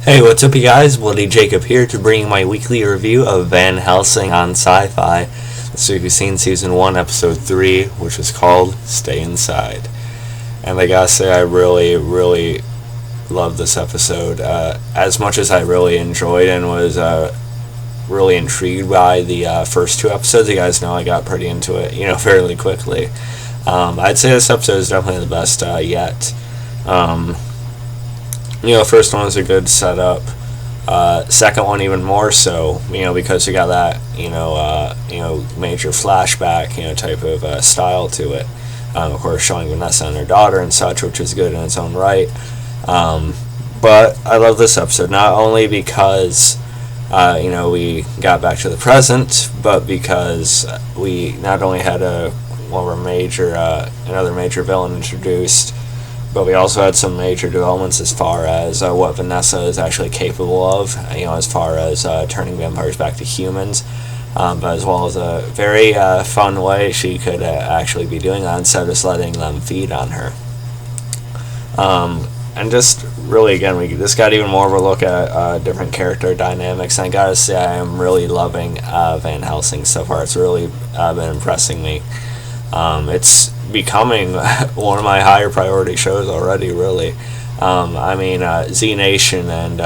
Hey, what's up, you guys? Bloody Jacob here to bring you my weekly review of Van Helsing on Syfy. So you've seen Season 1, Episode 3, which is called Stay Inside. And I gotta say, I really loved this episode. As much as I really enjoyed and was really intrigued by the first two episodes, you guys know I got pretty into it, fairly quickly. I'd say this episode is definitely the best yet. First one was a good setup. Second one even more so, because you got that, major flashback, type of style to it. Of course, showing Vanessa and her daughter and such, which is good in its own right. But I love this episode, not only because, we got back to the present, but because we not only had another major villain introduced, but we also had some major developments as far as what Vanessa is actually capable of, as far as turning vampires back to humans, but as well as a very fun way she could actually be doing that instead of just letting them feed on her. And just really, again, we just got even more of a look at different character dynamics, and I gotta say I am really loving Van Helsing so far. It's really been impressing me. It's becoming one of my higher priority shows already, really. Z Nation and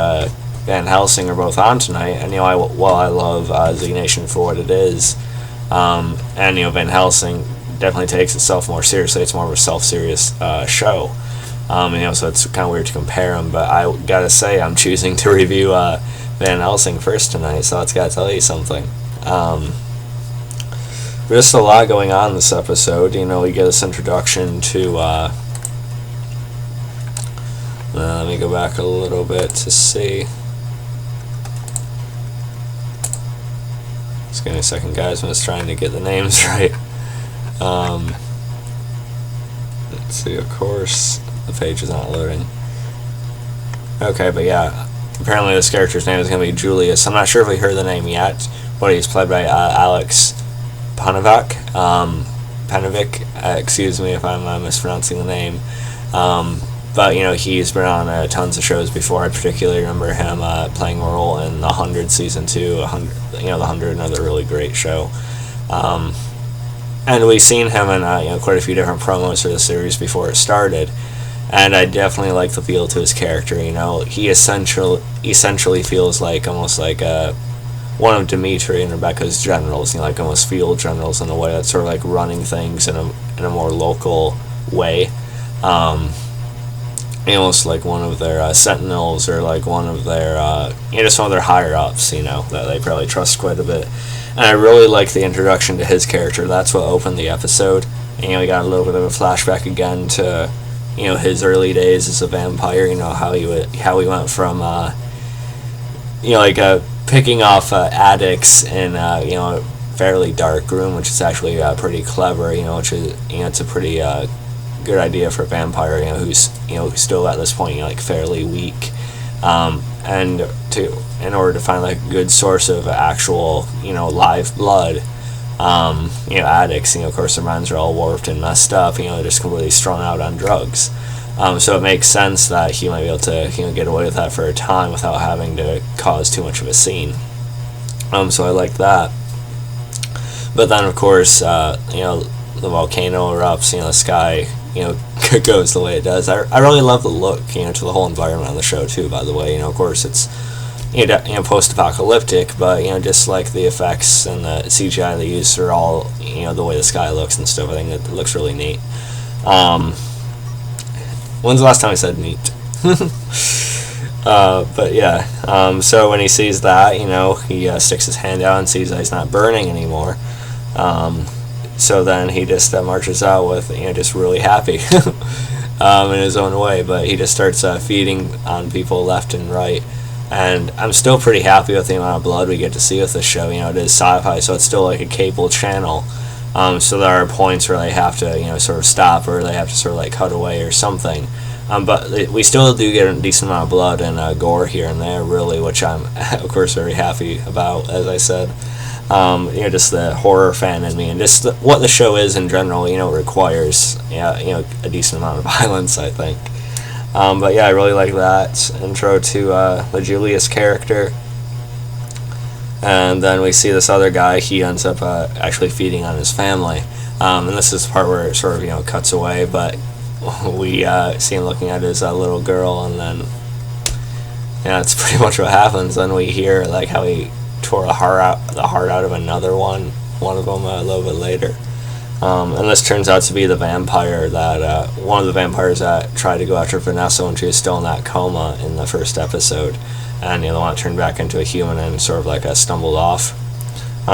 Van Helsing are both on tonight, and I love Z Nation for what it is, and Van Helsing definitely takes itself more seriously. It's more of a self-serious show, so it's kind of weird to compare them, but I gotta say I'm choosing to review Van Helsing first tonight, so that's gotta tell you something. There's just a lot going on in this episode. We get this introduction to, let me go back a little bit to see. Just give me a second, guys. I'm just trying to get the names right. Let's see, of course, the page is not loading. Okay, but yeah, apparently this character's name is going to be Julius. I'm not sure if we heard the name yet, but he's played by Aleks Paunovic, excuse me if I'm mispronouncing the name, but he's been on tons of shows before. I particularly remember him playing a role in The 100 Season 2, The 100, another really great show, and we've seen him in quite a few different promos for the series before it started, and I definitely like the feel to his character. He essentially feels like almost like one of Dmitri and Rebecca's generals, like almost field generals in a way that's sort of like running things in a more local way, almost like one of their sentinels, or like one of their just one of their higher ups, that they probably trust quite a bit. And I really like the introduction to his character. That's what opened the episode. And, we got a little bit of a flashback again to his early days as a vampire. How he went from picking off addicts in a fairly dark room, which is actually pretty clever. Which is it's a pretty good idea for a vampire. Who's still at this point fairly weak, and in order to find a good source of actual live blood. Addicts. Of course, their minds are all warped and messed up. They're just completely strung out on drugs. So it makes sense that he might be able to get away with that for a time without having to cause too much of a scene. So I like that. But then, of course, the volcano erupts. The sky goes the way it does. I really love the look to the whole environment on the show too. By the way, of course it's post-apocalyptic, but just like the effects and the CGI they use are all the way the sky looks and stuff. I think it looks really neat. When's the last time I said neat? But yeah, so when he sees that, he sticks his hand out and sees that he's not burning anymore. So then he just marches out with, just really happy in his own way, but he just starts feeding on people left and right. And I'm still pretty happy with the amount of blood we get to see with this show. It is sci-fi, so it's still like a cable channel. So there are points where they have to, sort of stop, or they have to sort of cut away or something. But we still do get a decent amount of blood and gore here and there, really, which I'm, of course, very happy about, as I said. Just the horror fan in me, and just what the show is in general, requires, a decent amount of violence, I think. But yeah, I really like that intro to the Julius character. And then we see this other guy. He ends up actually feeding on his family. And this is the part where it sort of, cuts away, but we see him looking at his little girl, and then, yeah, that's pretty much what happens. Then we hear, like, how he tore the heart out of another one of them a little bit later. And this turns out to be the vampire that, one of the vampires that tried to go after Vanessa when she was still in that coma in the first episode. And the one turned back into a human and sort of like stumbled off.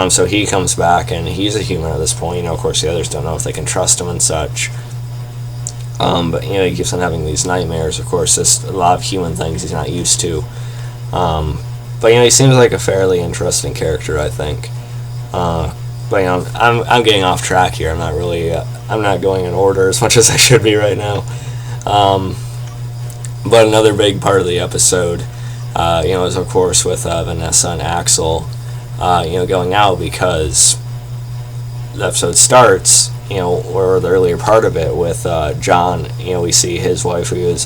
So he comes back, and he's a human at this point. Of course, the others don't know if they can trust him and such. But he keeps on having these nightmares. Of course, just a lot of human things he's not used to. But he seems like a fairly interesting character, I think. But I'm getting off track here. I'm not really. I'm not going in order as much as I should be right now. But another big part of the episode, is of course with Vanessa and Axel, going out, because the episode starts, or the earlier part of it with John. We see his wife, who is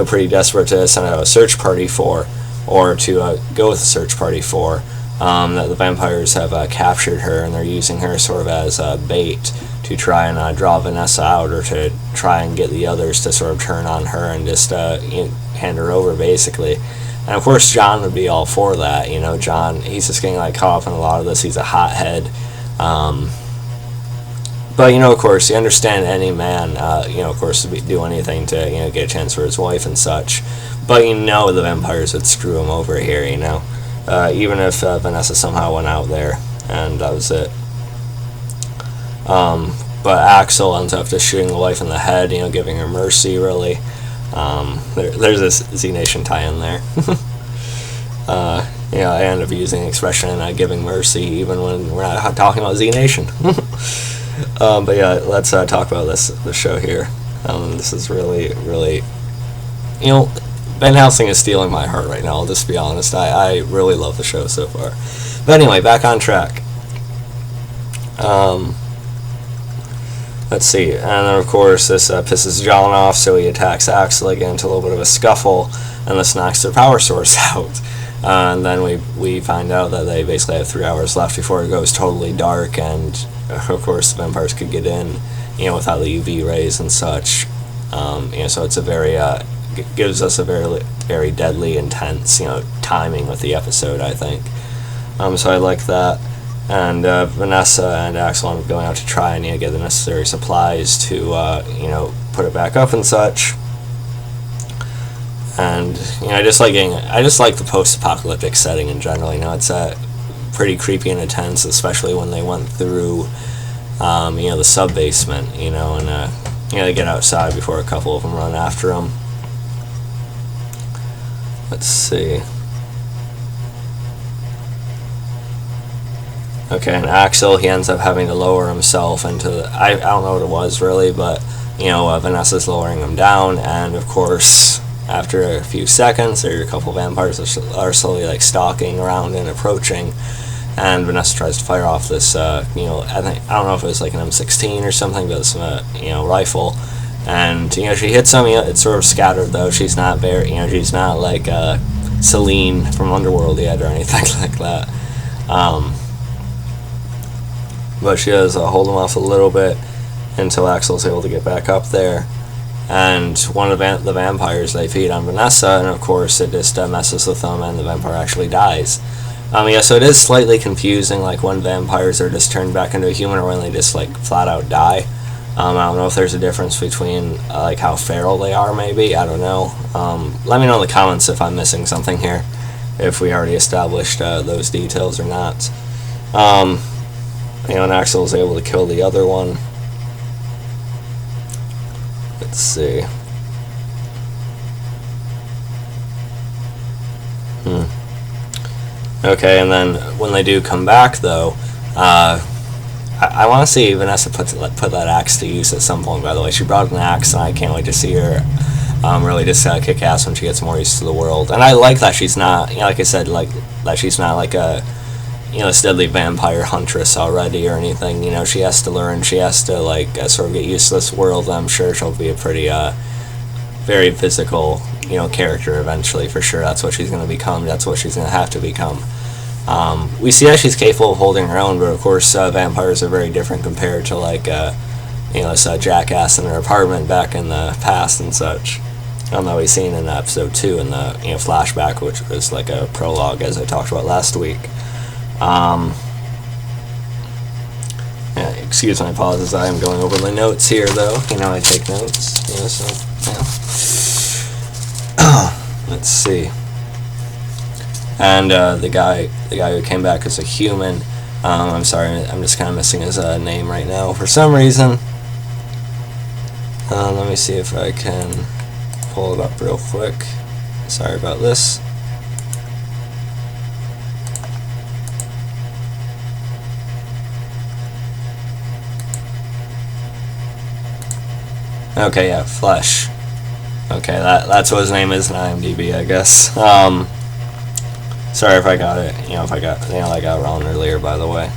pretty desperate to send out a search party for, or to go with a search party for. That the vampires have captured her, and they're using her sort of as bait to try and draw Vanessa out, or to try and get the others to sort of turn on her and just hand her over, basically. And of course John would be all for that. John, he's just getting caught up in a lot of this. He's a hothead. But of course, you understand any man, of course, do anything to get a chance for his wife and such. But the vampires would screw him over here. Even if Vanessa somehow went out there, and that was it. But Axel ends up just shooting the wife in the head, giving her mercy, really. There's this Z Nation tie-in there. I end up using the expression giving mercy even when we're not talking about Z Nation. But yeah, let's talk about the show here. This is really, really, Van Helsing is stealing my heart right now, I'll just be honest. I really love the show so far. But anyway, back on track. Let's see. And then, of course, this pisses John off, so he attacks Axel, get into a little bit of a scuffle, and this knocks their power source out. And then we find out that they basically have 3 hours left before it goes totally dark, and, of course, the vampires could get in, without the UV rays and such. So it's a very... gives us a very, very deadly, intense, timing with the episode, I think. So I like that. And Vanessa and Axel end up going out to try and get the necessary supplies to, put it back up and such. And I just like the post-apocalyptic setting in general. It's pretty creepy and intense, especially when they went through, the sub-basement. And they get outside before a couple of them run after them. Let's see. Okay, and Axel, he ends up having to lower himself into I don't know what it was really, but Vanessa's lowering him down, and of course after a few seconds there are a couple vampires are slowly stalking around and approaching, and Vanessa tries to fire off this I don't know if it was an M16 or something, but it's rifle. And she hits him. It's sort of scattered though. She's not very, she's not like Celine from Underworld yet or anything like that. But she does hold him off a little bit until Axel's able to get back up there. And one of the vampires, they feed on Vanessa, and of course it just messes with them, and the vampire actually dies. So it is slightly confusing, when vampires are just turned back into a human, or when they just flat out die. I don't know if there's a difference between how feral they are, maybe. I don't know. Let me know in the comments if I'm missing something here, if we already established those details or not. And Axel was able to kill the other one. Let's see. Okay, and then when they do come back, though, I want to see Vanessa put that axe to use at some point, by the way. She brought an axe, and I can't wait to see her really just kick ass when she gets more used to the world. And I like that she's not, like I said, that she's not like a, this deadly vampire huntress already or anything. She has to learn, she has to, sort of get used to this world. I'm sure she'll be a pretty, very physical, character eventually, for sure. That's what she's going to become. That's what she's going to have to become. We see that she's capable of holding her own, but of course, vampires are very different compared to like, this jackass in her apartment back in the past and such. That we've seen in episode 2 in the flashback, which was like a prologue, as I talked about last week. Excuse my pauses. I am going over my notes here, though. I take notes. Let's see. And the guy who came back as a human. I'm sorry, I'm just kind of missing his name right now for some reason. Let me see if I can pull it up real quick. Sorry about this. Okay, yeah, Flesh. Okay, that's what his name is in IMDb, I guess. Sorry if I got it, if I got wrong earlier, by the way.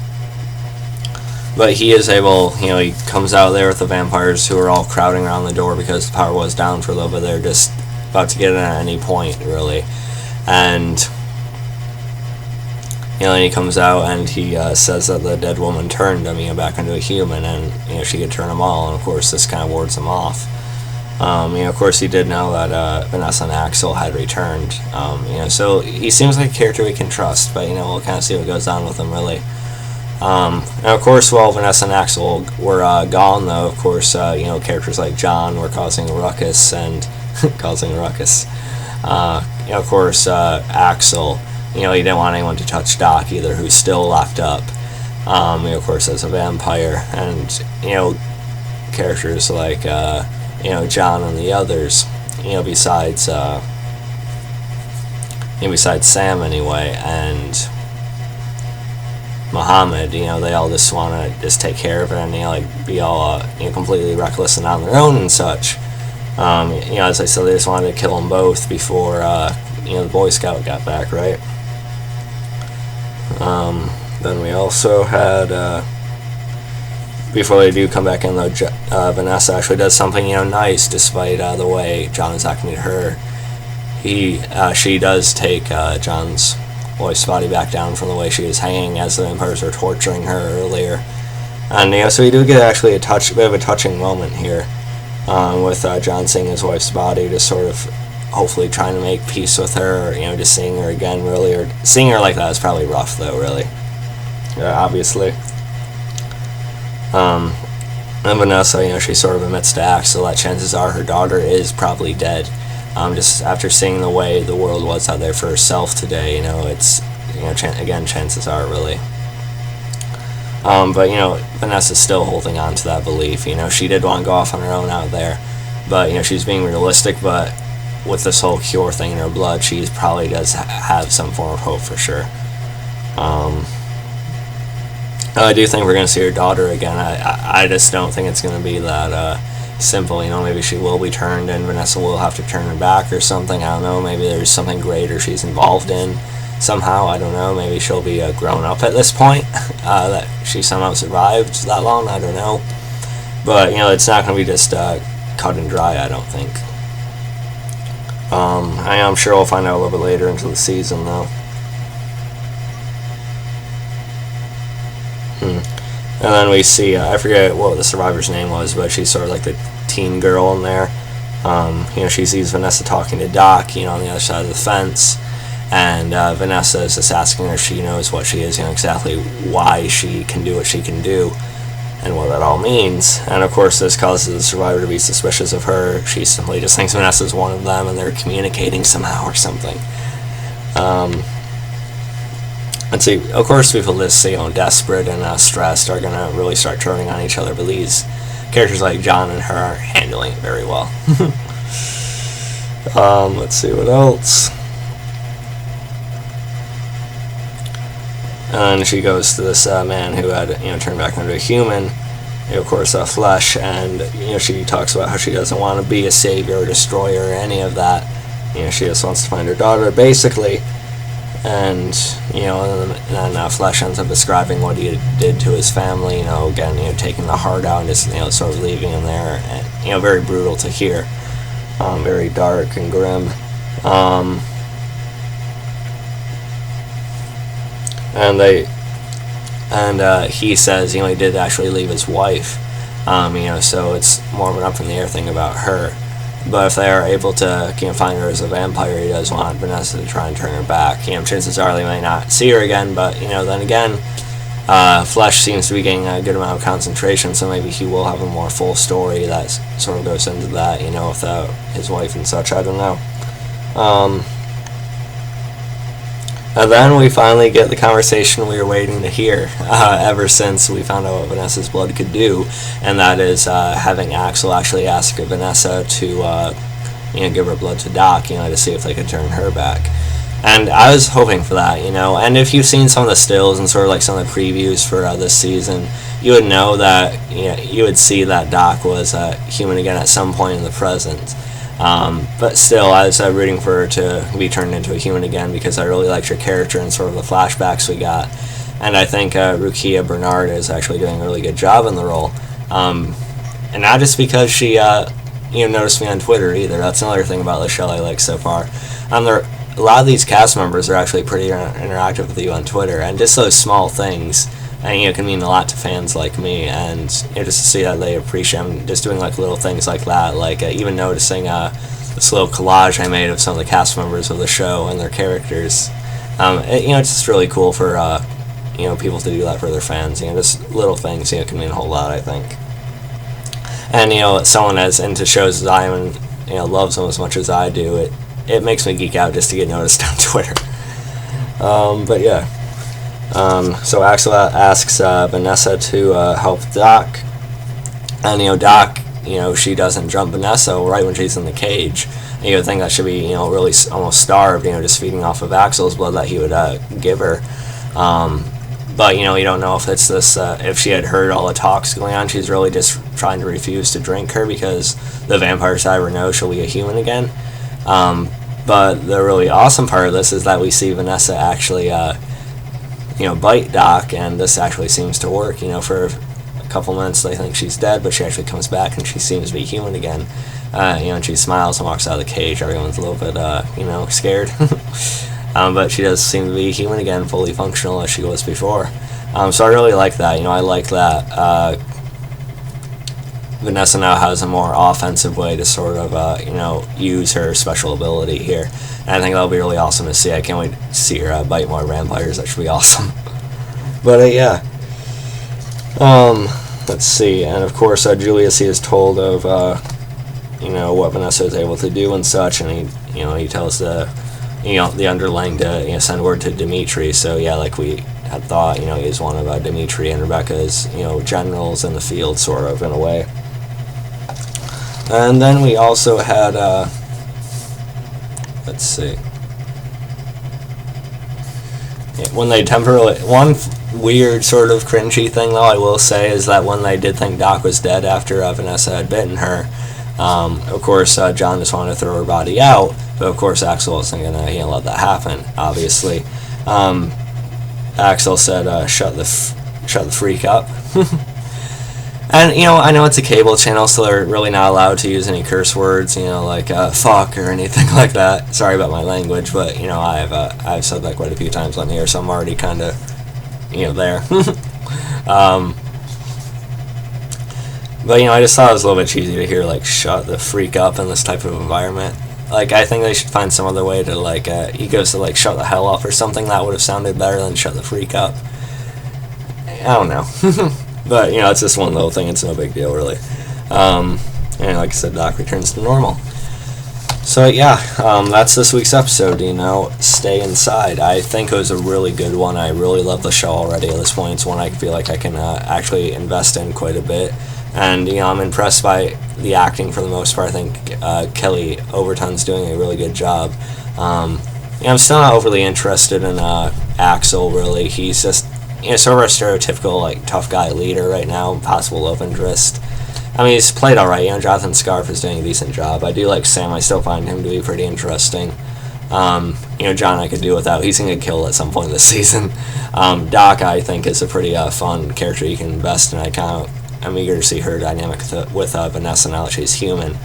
But he is able, he comes out there with the vampires who are all crowding around the door because the power was down for a little bit. They're just about to get in at any point, really. And, and he comes out and he says that the dead woman turned him, back into a human, and, she could turn them all, and of course this kind of wards him off. Of course he did know that Vanessa and Axel had returned, so he seems like a character we can trust, but, we'll kind of see what goes on with him, really. And of course, while Vanessa and Axel were gone, though, of course, characters like John were causing a ruckus, and causing a ruckus. Of course, Axel, he didn't want anyone to touch Doc either, who's still locked up, of course, as a vampire, and, characters like, John and the others, besides Sam anyway, and Muhammad, they all just want to just take care of it and, be all, completely reckless and on their own and such. As I said, they just wanted to kill them both before, the Boy Scout got back, right? Then we also had, before they do come back in, though, Vanessa actually does something, nice, despite the way John is acting to her. She does take John's wife's body back down from the way she was hanging as the vampires were torturing her earlier. And, so we do get actually a bit of a touching moment here, with John seeing his wife's body, just sort of hopefully trying to make peace with her, or, just seeing her again, really, or seeing her like that is probably rough, though, really. Obviously. And Vanessa, she sort of admits to Axel that chances are her daughter is probably dead. Just after seeing the way the world was out there for herself today, it's, again, chances are, really. But, Vanessa's still holding on to that belief. She did want to go off on her own out there, but, she's being realistic, but with this whole cure thing in her blood, she probably does have some form of hope for sure. I do think we're going to see her daughter again. I just don't think it's going to be that simple. Maybe she will be turned and Vanessa will have to turn her back or something. I don't know. Maybe there's something greater she's involved in somehow. I don't know. Maybe she'll be grown up at this point, that she somehow survived that long. I don't know. But, it's not going to be just cut and dry, I don't think. I'm sure we'll find out a little bit later into the season, though. And then we see, I forget what the survivor's name was, but she's sort of like the teen girl in there. She sees Vanessa talking to Doc, on the other side of the fence, and Vanessa is just asking her if she knows what she is, exactly why she can do what she can do, and what that all means. And of course this causes the survivor to be suspicious of her. She simply just thinks Vanessa's one of them, and they're communicating somehow or something. Let's see, of course people just, desperate and stressed are going to really start turning on each other, but these characters like John and her are handling it very well. Let's see what else. And she goes to this man who had, turned back into a human, of course, Flesh, and, she talks about how she doesn't want to be a savior or destroyer or any of that. She just wants to find her daughter, basically. And, and Flesh ends up describing what he did to his family, again, taking the heart out and just, sort of leaving him there, and, very brutal to hear. very dark and grim. And he says, he did actually leave his wife, so it's more of an up in the air thing about her. But if they are able to find her as a vampire, he does want Vanessa to try and turn her back. Chances are they may not see her again, but then again, Flesh seems to be getting a good amount of concentration, so maybe he will have a more full story that sort of goes into that, without his wife and such. I don't know. And then we finally get the conversation we were waiting to hear ever since we found out what Vanessa's blood could do, and that is having Axel actually ask Vanessa to give her blood to Doc, to see if they could turn her back. And I was hoping for that, and if you've seen some of the stills and sort of like some of the previews for this season, you would know that, you would see that Doc was human again at some point in the present. But still, I was rooting for her to be turned into a human again, because I really liked her character and sort of the flashbacks we got. And I think Rukia Bernard is actually doing a really good job in the role. And not just because she noticed me on Twitter either. That's another thing about the show I like so far. A lot of these cast members are actually pretty interactive with you on Twitter, and just those small things can mean a lot to fans like me, and just to see that they appreciate them, just doing like little things like that, like even noticing this little collage I made of some of the cast members of the show and their characters. It's just really cool for people to do that for their fans. Just little things can mean a whole lot, I think. And someone as into shows as I am and loves them as much as I do, it makes me geek out just to get noticed on Twitter. But yeah. So Axel asks Vanessa to help Doc, and Doc, she doesn't jump Vanessa right when she's in the cage. And you would think that should be really almost starved, just feeding off of Axel's blood that he would give her. But you don't know if it's this if she had heard all the talks going on. She's really just trying to refuse to drink her because the vampire side of her knows she'll be a human again. But the really awesome part of this is that we see Vanessa actually bite Doc, and this actually seems to work. For a couple minutes they think she's dead, but she actually comes back and she seems to be human again. And she smiles and walks out of the cage. Everyone's a little bit scared. But she does seem to be human again, fully functional as she was before. So I really like that. I like that Vanessa now has a more offensive way to sort of use her special ability here. And I think that'll be really awesome to see. I can't wait to see her bite more vampires. That should be awesome. But yeah. Let's see. And of course, Julius, he is told of what Vanessa is able to do and such, and he tells the underling to send word to Dmitri. So yeah, like we had thought, he's one of Dmitri and Rebecca's generals in the field, sort of, in a way. And then we also had let's see. When they temporarily, one weird sort of cringy thing though I will say is that when they did think Doc was dead after Vanessa had bitten her, of course John just wanted to throw her body out, but of course Axel wasn't gonna let that happen, obviously. Axel said shut the freak up. And I know it's a cable channel, so they're really not allowed to use any curse words, like fuck or anything like that. Sorry about my language, but I've said that quite a few times on here, so I'm already kind of there. But I just thought it was a little bit cheesy to hear like shut the freak up in this type of environment. Like, I think they should find some other way to like he goes to like shut the hell up or something. That would have sounded better than shut the freak up. I don't know. But, it's just one little thing. It's no big deal, really. And like I said, Doc returns to normal. So, yeah, that's this week's episode, Stay Inside. I think it was a really good one. I really love the show already at this point. It's one I feel like I can actually invest in quite a bit. And, I'm impressed by the acting for the most part. I think Kelly Overton's doing a really good job. I'm still not overly interested in Axel, really. He's just sort of a stereotypical like tough guy leader right now, possible love interest. I mean, he's played alright. Jonathan Scarf is doing a decent job. I do like Sam. I still find him to be pretty interesting. John I could do without. He's gonna get killed at some point this season. Doc I think is a pretty fun character you can invest in. I'm eager to see her dynamic with Vanessa now that she's human.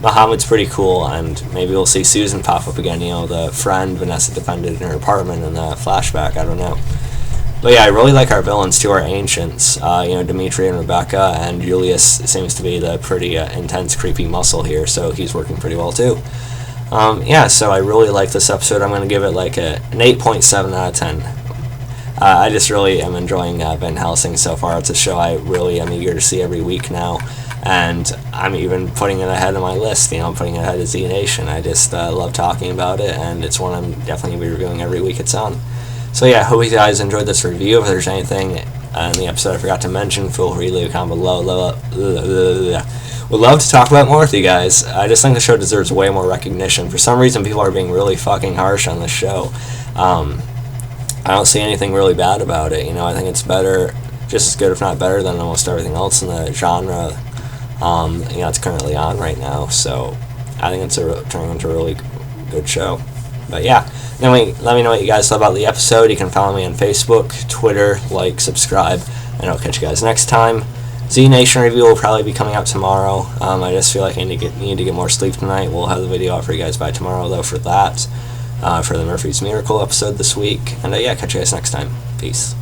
Muhammad's pretty cool, and maybe we'll see Susan pop up again, the friend Vanessa defended in her apartment in the flashback, I don't know. But yeah, I really like our villains too, our ancients, Dmitri and Rebecca, and Julius seems to be the pretty intense, creepy muscle here, so he's working pretty well too. So I really like this episode. I'm going to give it like an 8.7 out of 10. I just really am enjoying Van Helsing so far. It's a show I really am eager to see every week now, and I'm even putting it ahead of my list. I'm putting it ahead of Z Nation. I just love talking about it, and it's one I'm definitely going to be reviewing every week it's on. So yeah, hope you guys enjoyed this review. If there's anything in the episode I forgot to mention, feel free to leave a comment below. Would love to talk about more with you guys. I just think the show deserves way more recognition. For some reason, people are being really fucking harsh on this show. I don't see anything really bad about it. I think it's better, just as good if not better than almost everything else in the genre it's currently on right now. So I think it's turning into a really good show. But yeah, anyway, let me know what you guys thought about the episode. You can follow me on Facebook, Twitter, subscribe, and I'll catch you guys next time. Z Nation review will probably be coming out tomorrow. I just feel like I need to get more sleep tonight. We'll have the video out for you guys by tomorrow, though, for that. For the Murphy's Miracle episode this week. And catch you guys next time. Peace.